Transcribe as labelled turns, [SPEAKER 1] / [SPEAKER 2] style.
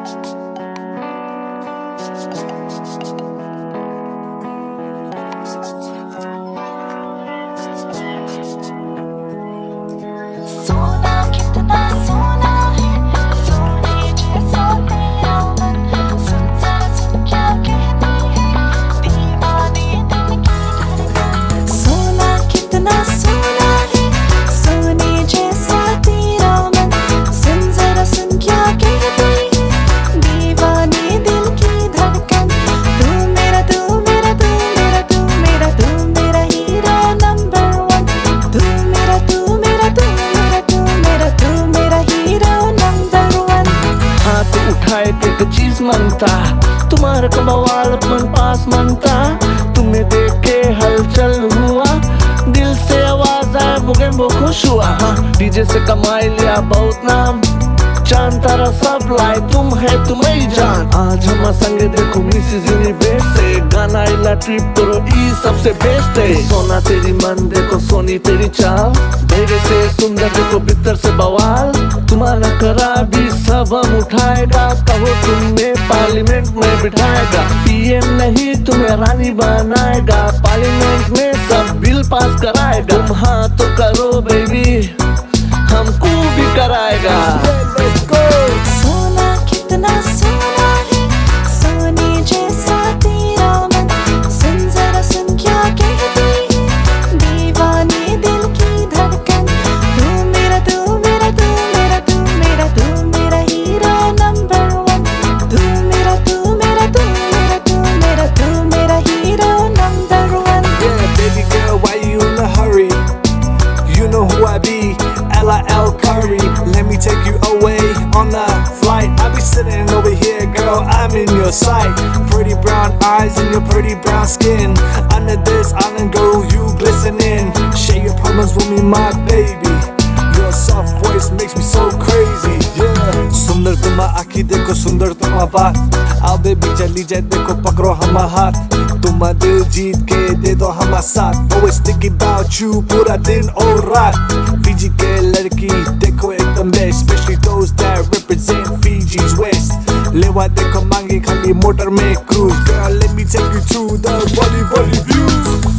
[SPEAKER 1] सोना कितना सोना है, सोने जैसा तेरा मन। सुन जरा सुन क्या कहती है दीवाने दिल की धड़कन। सोना कितना सोना है, सोने जैसा तेरा मन। सुन जरा सुन क्या कहती है दीवाने दिल की धड़कन। तू मेरा तू मेरा तू मेरा तू मेरा तू मेरा हीरो नंबर वन। तू मेरा तू मेरा तू मेरा तू मेरा तू मेरा हीरो नंबर वन।
[SPEAKER 2] हाथ उठाए थे एक चीज मनता, तुम्हारा कमाल अपन पास मनता। तुम्हें देख के हलचल हुआ, दिल से आवाज आए बुगे वो खुश हुआ। डीजे से कमाई लिया बहुत नाम, चांद तारा सब लाए तुम है तुम्हें ही जान। आज हम संगे देखो मिसिस यूनिवर्स से गाना इला ट्रिप करो ई सबसे बेस्ट है। सोना तेरी मन देखो सोनी तेरी चाल, मेरे से सुंदर देखो भीतर से बवाल। तुम्हारा करा भी सब हम उठाएगा, कहो तुम्हें पार्लियामेंट में बिठाएगा। पीएम नहीं तुम्हें रानी बनाएगा, पार्लियामेंट में सब बिल पास कराएगा। तुम हाँ तो करो बेबी, हमको भी कराएगा।
[SPEAKER 1] सोना कितना सोना है, सोने जैसा तेरा मन। सुन जरा सुन क्या कहती है दीवाने दिल की धड़कन। तू मेरा तू मेरा तू मेरा तू मेरा तू मेरा हीरो नंबर वन। तू मेरा तू मेरा तू मेरा तू मेरा तू मेरा hero number one.
[SPEAKER 3] Yeah, baby girl, why you in a hurry? You know who I be, L.I.L. Curry. Let me take you away on a flight. I'll be sitting over here, girl, I'm in your sight. Pretty brown eyes and your pretty brown skin. Under this island, girl, you glistening. Share your problems with me, my baby. Your soft voice makes me so crazy, yeah. सुंदर तुम आँखी देखो, सुंदर तुम बात। आओ baby चली जाए देखो, पकड़ो हम हाथ। तुम दिल जीत के दे दो हम साथ। Always thinking about you पूरा दिन और रात। फीजी के लड़की देखो एकदम best, especially those that represent Fiji's West. लेवा देखो मांगी खाली मोटर में cruise. Girl, let me take you to the Bolly Bolly views.